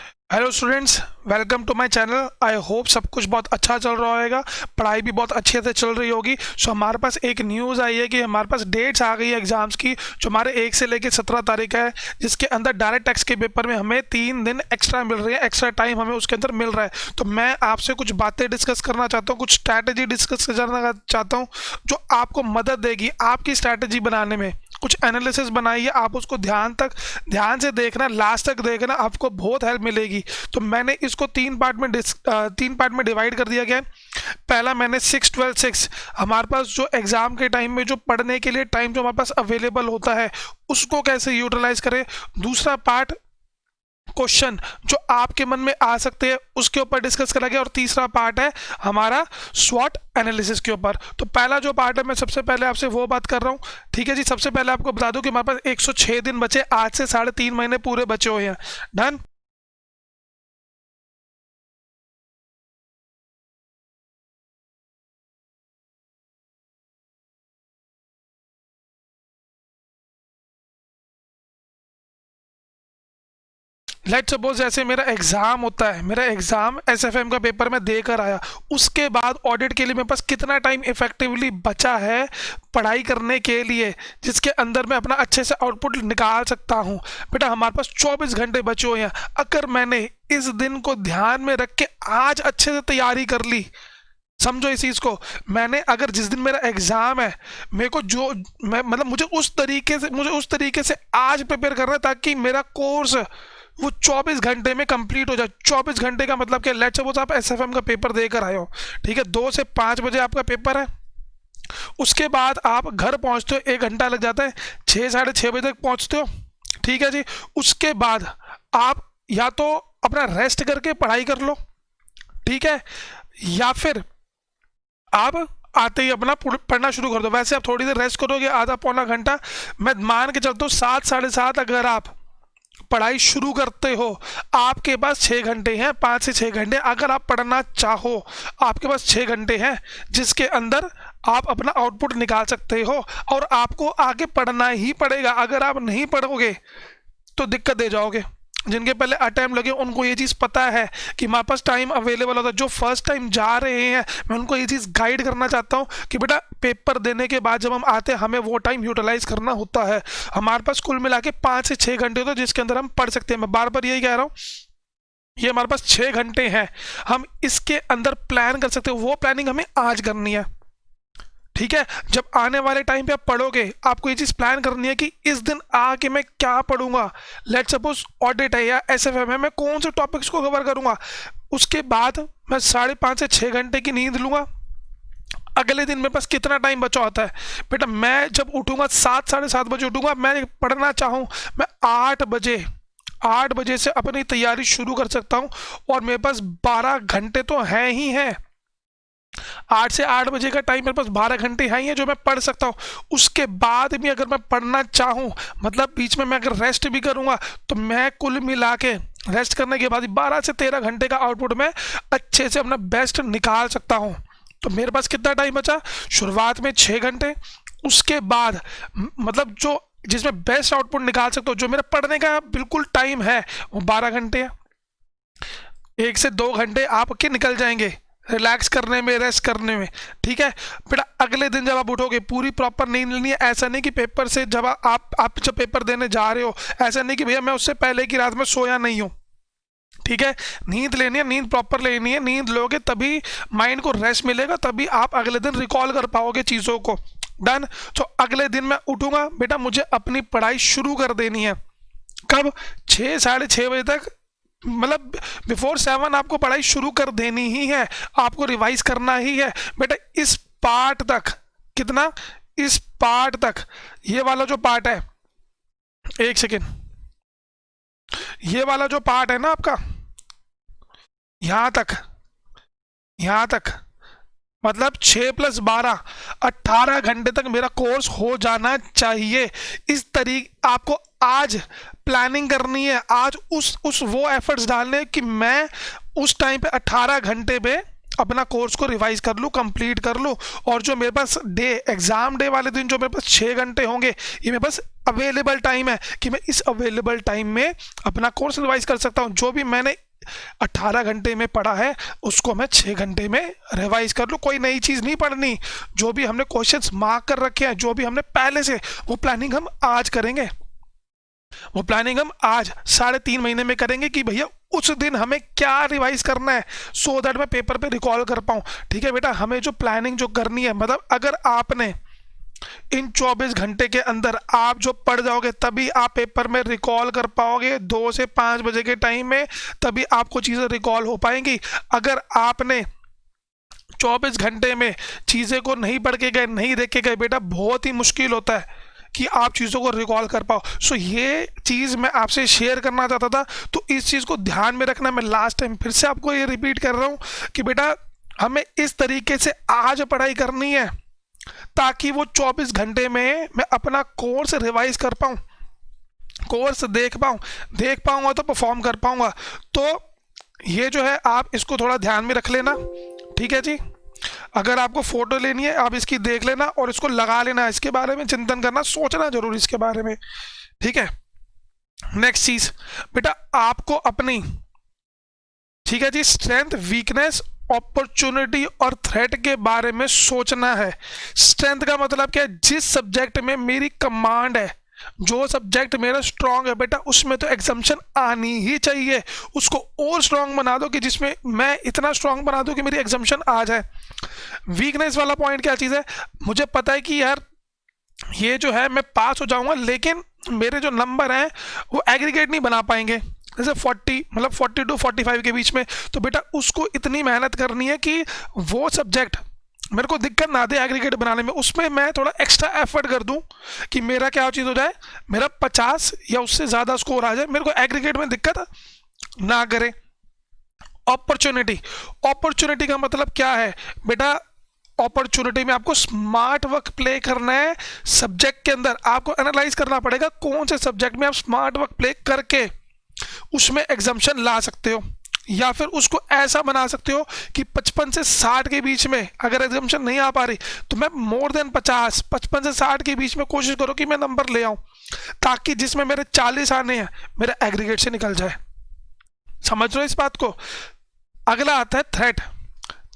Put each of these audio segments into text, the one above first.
Hello students, welcome to my channel. I hope सब कुछ बहुत अच्छा चल रहा होगा, पढ़ाई भी बहुत अच्छे से चल रही होगी। सो हमारे पास एक न्यूज़ आई है कि हमारे पास डेट्स आ गई है एग्जाम्स की, जो हमारे 1 से लेकर 17 तारीख है, जिसके अंदर डायरेक्ट टैक्स के पेपर में हमें 3 दिन एक्स्ट्रा मिल रही है, एक्स्ट्रा टाइम हमें उसके अंदर मिल रहा है। तो मैं आपसे कुछ बातें डिस्कस करना चाहता हूँ, कुछ स्ट्रैटेजी डिस्कस करना चाहता हूँ जो आपको मदद देगी आपकी स्ट्रैटेजी बनाने में। कुछ एनालिसिस बनाइए, आप उसको ध्यान से देखना, लास्ट तक देखना, आपको बहुत हेल्प मिलेगी। तो मैंने इसको तीन पार्ट में डिवाइड कर दिया गया है। पहला मैंने 6 12 6 हमारे पास जो एग्जाम के टाइम में जो पढ़ने के लिए टाइम जो हमारे पास अवेलेबल होता है उसको कैसे यूटिलाइज करें। दूसरा पार्ट क्वेश्चन जो आपके मन में आ सकते हैं उसके ऊपर डिस्कस करा गया, और तीसरा पार्ट है हमारा स्वॉट एनालिसिस के ऊपर। तो पहला जो पार्ट है मैं सबसे पहले आपसे वो बात कर रहा हूँ। ठीक है जी, सबसे पहले आपको बता दूं कि हमारे पास 106 दिन बचे, आज से 3.5 महीने पूरे बचे हुए हैं। डन। लेट सपोज जैसे मेरा एग्जाम होता है, मेरा एग्जाम एसएफएम का पेपर मैं देकर आया, उसके बाद ऑडिट के लिए मेरे पास कितना टाइम इफेक्टिवली बचा है पढ़ाई करने के लिए, जिसके अंदर मैं अपना अच्छे से आउटपुट निकाल सकता हूँ। बेटा हमारे पास 24 घंटे बचे हुए हैं। अगर मैंने इस दिन को ध्यान में रख के आज अच्छे से तैयारी कर ली, समझो इस चीज को, मैंने अगर जिस दिन मेरा एग्जाम है मेरे को जो मैं मतलब मुझे उस तरीके से आज प्रिपेयर करना है ताकि मेरा कोर्स वो 24 घंटे में कंप्लीट हो जाए। 24 घंटे का मतलब क्या, लेट्स सपोज आप एसएफएम का पेपर देकर आए हो, ठीक है, 2 से 5 बजे आपका पेपर है। उसके बाद आप घर पहुंचते हो, 1 घंटा लग जाता है, 6 साढ़े 6 बजे तक पहुंचते हो। ठीक है जी। उसके बाद आप या तो अपना रेस्ट करके पढ़ाई कर लो, ठीक है, या फिर आप आते ही अपना पढ़ना शुरू कर दो। वैसे आप थोड़ी देर रेस्ट करोगे, आधा पौना घंटा, मैं मान के चलता हूँ 7 साढ़े 7 अगर आप पढ़ाई शुरू करते हो, आपके पास 6 घंटे हैं, 5 से 6 घंटे अगर आप पढ़ना चाहो, आपके पास 6 घंटे हैं जिसके अंदर आप अपना आउटपुट निकाल सकते हो। और आपको आगे पढ़ना ही पड़ेगा, अगर आप नहीं पढ़ोगे तो दिक्कत दे जाओगे। जिनके पहले अटैम्प्ट लगे उनको ये चीज़ पता है कि हमारे पास टाइम अवेलेबल होता है। जो फर्स्ट टाइम जा रहे हैं मैं उनको ये चीज़ गाइड करना चाहता हूँ कि बेटा पेपर देने के बाद जब हम आते हैं हमें वो टाइम यूटिलाइज करना होता है। हमारे पास कुल मिला के 5 से 6 घंटे होते हैं जिसके अंदर हम पढ़ सकते हैं। मैं बार बार यही कह रहा हूँ, ये हमारे पास 6 घंटे हैं, हम इसके अंदर प्लान कर सकते हैं। वो प्लानिंग हमें आज करनी है, ठीक है। जब आने वाले टाइम पे आप पढ़ोगे आपको ये चीज प्लान करनी है कि इस दिन आके मैं क्या पढ़ूंगा। लेट सपोज ऑडिट है या एसएफएम है, मैं कौन से टॉपिक्स को कवर करूंगा। उसके बाद मैं 5.5 से 6 घंटे की नींद लूंगा। अगले दिन मेरे पास कितना टाइम बचा होता है, बेटा मैं जब उठूंगा 7 साढ़े 7 बजे उठूंगा, मैं पढ़ना चाहूँ मैं 8 बजे से अपनी तैयारी शुरू कर सकता हूँ। और मेरे पास 12 घंटे तो हैं ही हैं, 8 से 8 बजे का टाइम मेरे पास 12 घंटे है ही है जो मैं पढ़ सकता हूँ। उसके बाद भी अगर मैं पढ़ना चाहूँ, मतलब बीच में मैं अगर रेस्ट भी करूँगा, तो मैं कुल मिला के रेस्ट करने के बाद 12 से 13 घंटे का आउटपुट मैं अच्छे से अपना बेस्ट निकाल सकता हूँ। तो मेरे पास कितना टाइम बचा, शुरुआत में 6 घंटे, उसके बाद मतलब जो जिसमें बेस्ट आउटपुट निकाल सकता हूँ, जो मेरा पढ़ने का बिल्कुल टाइम है वो 12 घंटे है। 1 से 2 घंटे आपके निकल जाएंगे रिलैक्स करने में, रेस्ट करने में, ठीक है। बेटा अगले दिन जब आप उठोगे पूरी प्रॉपर नींद लेनी है। ऐसा नहीं कि पेपर से जब आप जब पेपर देने जा रहे हो, ऐसा नहीं कि भैया मैं उससे पहले की रात में सोया नहीं हूँ, ठीक है। नींद लेनी है, नींद प्रॉपर लेनी है, नींद लोगे तभी माइंड को रेस्ट मिलेगा, तभी आप अगले दिन रिकॉल कर पाओगे चीज़ों को। डन। तो अगले दिन मैं उठूंगा, बेटा मुझे अपनी पढ़ाई शुरू कर देनी है। कब, 6 साढ़े 6 बजे तक, मतलब बिफोर 7 आपको पढ़ाई शुरू कर देनी ही है, आपको रिवाइज करना ही है। बेटा इस पार्ट तक कितना, इस पार्ट तक, ये वाला जो पार्ट है, एक सेकेंड, ये वाला जो पार्ट है ना आपका, यहां तक मतलब 6 + 12 18 घंटे तक मेरा कोर्स हो जाना चाहिए। इस तरीके आपको आज प्लानिंग करनी है, आज उस वो एफर्ट्स डालने कि मैं उस टाइम पे 18 घंटे पे अपना कोर्स को रिवाइज कर लूँ, कंप्लीट कर लूँ, और जो मेरे पास एग्जाम डे वाले दिन जो मेरे पास 6 घंटे होंगे, ये मेरे पास अवेलेबल टाइम है कि मैं इस अवेलेबल टाइम में अपना कोर्स रिवाइज कर सकता हूँ। जो भी मैंने 18 घंटे में पढ़ा है उसको मैं 6 घंटे में रिवाइज कर लूँ। कोई नई चीज़ नहीं पढ़नी, जो भी हमने क्वेश्चंस मार्क कर रखे हैं, जो भी हमने पहले से, वो प्लानिंग हम आज करेंगे। वो प्लानिंग हम आज 3.5 महीने में करेंगे कि भैया उस दिन हमें क्या रिवाइज करना है, सो दैट मैं पेपर पे रिकॉल कर पाऊँ। ठीक है बेटा, हमें जो प्लानिंग जो करनी है, मतलब अगर आपने इन 24 घंटे के अंदर आप जो पढ़ जाओगे तभी आप पेपर में रिकॉल कर पाओगे। 2 से 5 बजे के टाइम में तभी आपको चीज़ें रिकॉल हो पाएंगी। अगर आपने 24 घंटे में चीज़ें को नहीं पढ़ के गए, नहीं देख के गए, बेटा बहुत ही मुश्किल होता है कि आप चीज़ों को रिकॉल कर पाओ। सो ये चीज़ मैं आपसे शेयर करना चाहता था, तो इस चीज़ को ध्यान में रखना। मैं लास्ट टाइम फिर से आपको ये रिपीट कर रहा हूँ कि बेटा हमें इस तरीके से आज पढ़ाई करनी है ताकि वो 24 घंटे में मैं अपना कोर्स रिवाइज कर पाऊँ, कोर्स देख पाऊँगा तो परफॉर्म कर पाऊँगा। तो ये जो है आप इसको थोड़ा ध्यान में रख लेना। ठीक है जी, अगर आपको फोटो लेनी है आप इसकी देख लेना और इसको लगा लेना, इसके बारे में चिंतन करना, सोचना जरूर इसके बारे में। ठीक है, नेक्स्ट चीज बेटा आपको अपनी, ठीक है जी, स्ट्रेंथ, वीकनेस, अपॉर्चुनिटी और थ्रेट के बारे में सोचना है। स्ट्रेंथ का मतलब क्या है? जिस सब्जेक्ट में मेरी कमांड है, जो सब्जेक्ट मेरा स्ट्रांग है बेटा, उसमें तो एग्जाम्पशन आनी ही चाहिए। उसको और स्ट्रांग बना दो कि जिसमें मैं इतना स्ट्रांग बना दूं कि मेरी एग्जाम्पशन आ जाए। वीकनेस वाला पॉइंट क्या चीज़ है? मुझे पता है कि यार ये जो है मैं पास हो जाऊंगा, लेकिन मेरे जो नंबर हैं वो एग्रीगेट नहीं बना पाएंगे, जैसे 40 मतलब 40 to 45 के बीच में। तो बेटा उसको इतनी मेहनत करनी है कि वो सब्जेक्ट मेरे को दिक्कत ना दे एग्रीगेट बनाने में, उसमें मैं थोड़ा एक्स्ट्रा एफर्ट कर दूं कि मेरा क्या चीज़ हो जाए, मेरा 50 या उससे ज़्यादा स्कोर आ जाए, मेरे को एग्रीगेट में दिक्कत ना करे। अपॉर्चुनिटी का मतलब क्या है बेटा? अपॉर्चुनिटी में आपको स्मार्ट वर्क प्ले करना है। सब्जेक्ट के अंदर आपको एनालाइज करना पड़ेगा कौन से सब्जेक्ट में आप स्मार्ट वर्क प्ले करके उसमें एग्जाम्पशन ला सकते हो, या फिर उसको ऐसा बना सकते हो कि 55 से 60 के बीच में अगर एग्जाम्पशन नहीं आ पा रही तो मैं मोर देन 50, 55 से 60 के बीच में कोशिश करो कि मैं नंबर ले आऊं, ताकि जिसमें मेरे 40 आने हैं मेरे एग्रीगेट से निकल जाए। समझ रहे हो इस बात को? अगला आता है थ्रेट।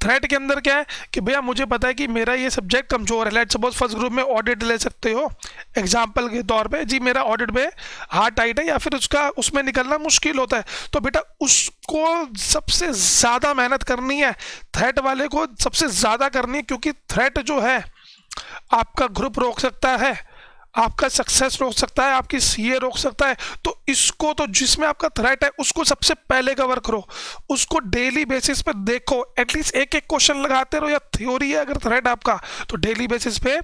थ्रेट के अंदर क्या है कि भैया मुझे पता है कि मेरा ये सब्जेक्ट कमजोर है। लेट्स सपोज फर्स्ट ग्रुप में ऑडिट ले सकते हो एग्जाम्पल के तौर पे, जी मेरा ऑडिट में हार्ड टाइट है या फिर उसमें निकलना मुश्किल होता है, तो बेटा उसको सबसे ज़्यादा मेहनत करनी है, थ्रेट वाले को सबसे ज़्यादा करनी है, क्योंकि थ्रेट जो है आपका ग्रुप रोक सकता है, आपका सक्सेस रोक सकता है, आपकी सीए रोक सकता है। तो इसको तो जिसमें आपका थ्रेट है उसको सबसे पहले कवर करो, उसको डेली बेसिस पे देखो, एटलीस्ट एक एक क्वेश्चन लगाते रहो, या थ्योरी है अगर थ्रेट आपका तो डेली बेसिस पे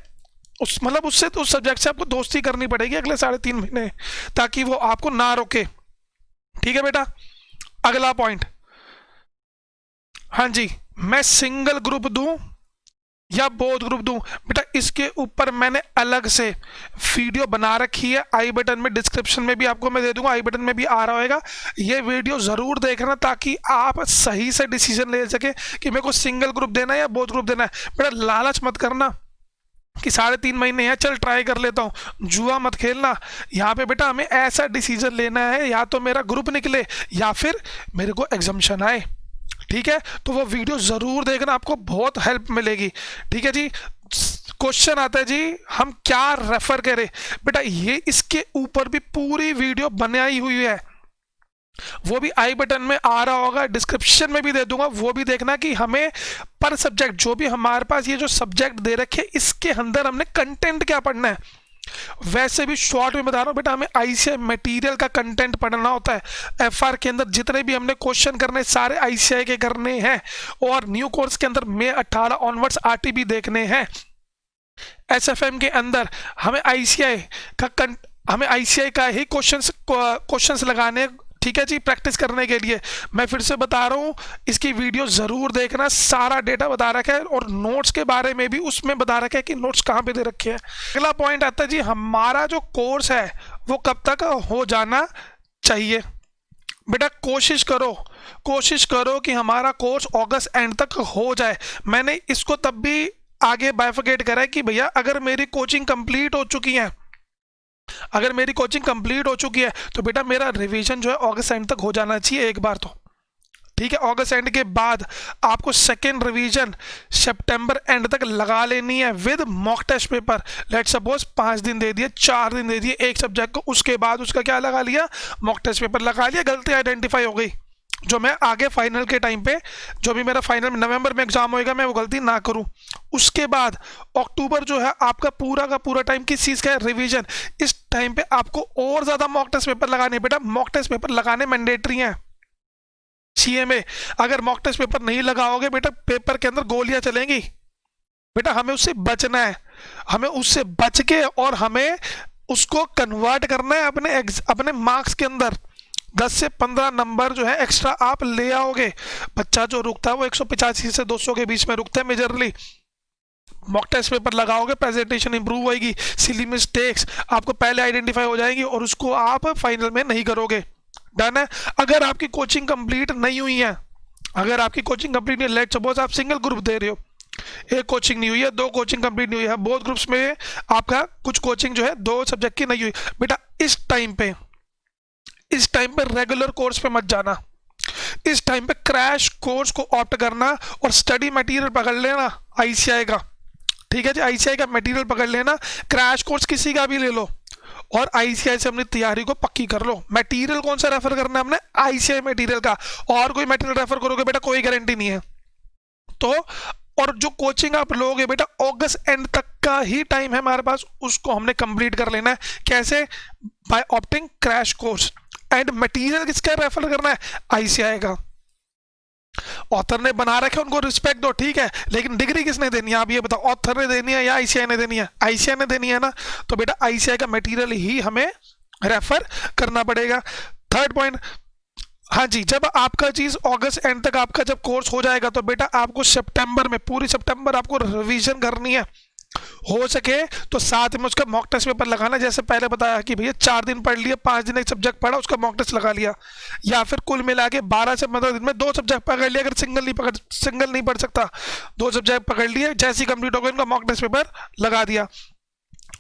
उस मतलब उससे तो उस सब्जेक्ट से आपको दोस्ती करनी पड़ेगी अगले 3.5 महीने, ताकि वो आपको ना रोके। ठीक है बेटा, अगला पॉइंट, हाँ जी, मैं सिंगल ग्रुप दूं या बोथ ग्रुप दूं? बेटा इसके ऊपर मैंने अलग से वीडियो बना रखी है, आई बटन में, डिस्क्रिप्शन में भी आपको मैं दे दूंगा, आई बटन में भी आ रहा होगा। ये वीडियो जरूर देखना ताकि आप सही से डिसीजन ले सके कि मेरे को सिंगल ग्रुप देना है या बोथ ग्रुप देना है। बेटा लालच मत करना कि 3.5 महीने हैं चल ट्राई कर लेता हूँ, जुआ मत खेलना। यहाँ पे बेटा हमें ऐसा डिसीजन लेना है, या तो मेरा ग्रुप निकले या फिर मेरे को एग्जाम्पशन आए। ठीक है, तो वो वीडियो जरूर देखना, आपको बहुत हेल्प मिलेगी। ठीक है जी, क्वेश्चन आता है जी हम क्या रेफर करें? बेटा ये इसके ऊपर भी पूरी वीडियो बनाई हुई है, वो भी आई बटन में आ रहा होगा, डिस्क्रिप्शन में भी दे दूंगा, वो भी देखना कि हमें पर सब्जेक्ट जो भी हमारे पास ये जो सब्जेक्ट दे रखे इसके अंदर हमने कंटेंट क्या पढ़ना है। वैसे भी शॉर्ट में बता रहा हूँ बेटा, हमें आईसीआई मटेरियल का कंटेंट पढ़ना होता है। एफआर के अंदर जितने भी हमने क्वेश्चन करने सारे आईसीआई के करने हैं, और न्यू कोर्स के अंदर मई 18 ऑनवर्ड्स आरटीबी देखने हैं। एसएफएम के अंदर हमें आईसीआई का ही क्वेश्चंस लगाने, ठीक है जी, प्रैक्टिस करने के लिए। मैं फिर से बता रहा हूँ इसकी वीडियो जरूर देखना, सारा डेटा बता रखा है, और नोट्स के बारे में भी उसमें बता रखा है कि नोट्स कहाँ पे दे रखे हैं। अगला पॉइंट आता है जी हमारा जो कोर्स है वो कब तक हो जाना चाहिए। बेटा कोशिश करो कोशिश करो कि हमारा कोर्स अगस्त एंड तक हो जाए। मैंने इसको तब भी आगे बाइफरकेट करा है कि भैया अगर मेरी कोचिंग कंप्लीट हो चुकी है, अगर मेरी कोचिंग कंप्लीट हो चुकी है तो बेटा मेरा रिवीजन जो है अगस्त एंड तक हो जाना चाहिए एक बार तो, ठीक है। अगस्त एंड के बाद आपको सेकेंड रिवीजन सितंबर एंड तक लगा लेनी है with mock test paper. Let suppose 5 दिन दे दिए, 4 दिन दे दिए एक सब्जेक्ट को, उसके बाद उसका क्या लगा लिया, मॉक टेस्ट पेपर लगा लिया, गलती आइडेंटिफाई हो गई, जो मैं आगे फाइनल के टाइम पे, जो भी मेरा फाइनल में नवंबर में एग्जाम होएगा, मैं वो गलती ना करूं। उसके बाद अक्टूबर जो है आपका पूरा का पूरा टाइम किस चीज़ का है, रिवीजन। इस टाइम पे आपको और ज़्यादा मॉक टेस्ट पेपर लगाने, बेटा मॉक टेस्ट पेपर लगाने मैंडेटरी हैं सीएमए। अगर मॉक टेस्ट पेपर नहीं लगाओगे बेटा पेपर के अंदर गोलियां चलेंगी। बेटा हमें उससे बचना है, हमें उससे बच के और हमें उसको कन्वर्ट करना है अपने मार्क्स के अंदर। 10 से 15 नंबर जो है एक्स्ट्रा आप ले आओगे। बच्चा जो रुकता है वो 185 से 200 के बीच में रुकता है मेजरली। मॉक टेस्ट पेपर लगाओगे, प्रेजेंटेशन इंप्रूव होगी, सिली मिस्टेक्स आपको पहले आइडेंटिफाई हो जाएंगी और उसको आप फाइनल में नहीं करोगे। डन है। अगर आपकी कोचिंग कंप्लीट नहीं हुई है, अगर आपकी कोचिंग कंप्लीट नहीं, लेट सपोज आप सिंगल ग्रुप दे रहे हो, एक कोचिंग नहीं हुई है, 2 कोचिंग कंप्लीट नहीं हुई है, बोथ ग्रुप्स में आपका कुछ कोचिंग जो है 2 सब्जेक्ट की नहीं हुई, बेटा इस टाइम पे रेगुलर कोर्स पे मत जाना। इस टाइम पे क्रैश कोर्स को ऑप्ट करना और स्टडी मटेरियल पकड़ लेना आईसीआई का, ठीक है जी। आईसीआई का मटेरियल पकड़ लेना, क्रैश कोर्स किसी का भी ले लो और आईसीआई से अपनी तैयारी को पक्की कर लो। मटेरियल कौन सा रेफर करना है हमने, आईसीआई मटेरियल का। और कोई मटेरियल रेफर करोगे बेटा कोई गारंटी नहीं है। तो और जो कोचिंग आप लोगे बेटा अगस्त एंड तक का ही टाइम है हमारे पास, उसको हमने कंप्लीट कर लेना है। कैसे, by opting crash course. And material किसका रेफर करना है, आईसीआई का। ऑथर ने बना रखे उनको रिस्पेक्ट दो, ठीक है, लेकिन डिग्री किसने देनी है आप ये बताओ, ऑथर ने देनी है या आईसीआई ने देनी है, आईसीआई ने देनी है ना। तो बेटा आईसीआई का मटेरियल ही हमें रेफर करना पड़ेगा। थर्ड पॉइंट, हाँ जी, जब आपका चीज अगस्त एंड तक आपका जब कोर्स हो जाएगा तो बेटा आपको सितंबर में, पूरी सितंबर आपको रिवीजन करनी है। हो सके तो साथ में उसका मॉक टेस्ट पेपर लगाना, जैसे पहले बताया कि भैया 4 दिन पढ़ लिया, 5 दिन एक सब्जेक्ट पढ़ा, उसका मॉक टेस्ट लगा लिया, या फिर कुल मिला के 12 से 15 दिन में 2 सब्जेक्ट पकड़ लिया। अगर सिंगल नहीं पढ़ सकता, 2 सब्जेक्ट पकड़ लिए, जैसे ही कंप्लीट हो गया इनका मॉक टेस्ट पेपर लगा दिया।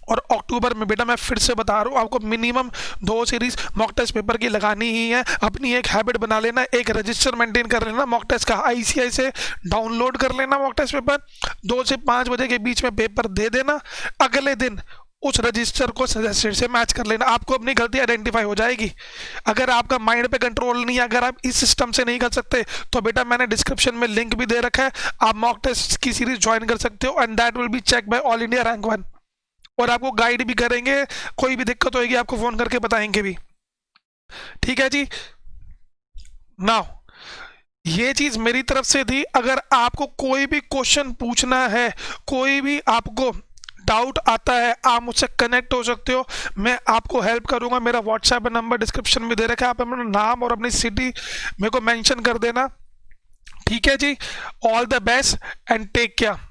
और अक्टूबर में बेटा मैं फिर से बता रहा हूँ आपको minimum 2 series mock test paper की लगानी ही है। अपनी एक हैबिट बना लेना, एक रजिस्टर मेंटेन कर लेना मॉक टेस्ट का, आईसीआई से डाउनलोड कर लेना मॉक टेस्ट पेपर, 2 से 5 बजे के बीच में पेपर दे देना, अगले दिन उस रजिस्टर को सजेस्टेड से मैच कर लेना, आपको अपनी गलती आइडेंटिफाई हो जाएगी। अगर आपका माइंड पे कंट्रोल नहीं है, अगर आप इस सिस्टम से नहीं कर सकते तो बेटा मैंने डिस्क्रिप्शन में लिंक भी दे रखा है, आप मॉक टेस्ट की सीरीज ज्वाइन कर सकते हो and that will be check by all India rank 1, और आपको गाइड भी करेंगे, कोई भी दिक्कत होगी आपको फोन करके बताएंगे भी, ठीक है जी। नाउ ये चीज मेरी तरफ से थी। अगर आपको कोई भी क्वेश्चन पूछना है, कोई भी आपको डाउट आता है, आप मुझसे कनेक्ट हो सकते हो, मैं आपको हेल्प करूंगा। मेरा व्हाट्सएप नंबर डिस्क्रिप्शन में दे रखा है, आप अपना नाम और अपनी सिटी मेरे को मेंशन कर देना, ठीक है जी। All the best and take care.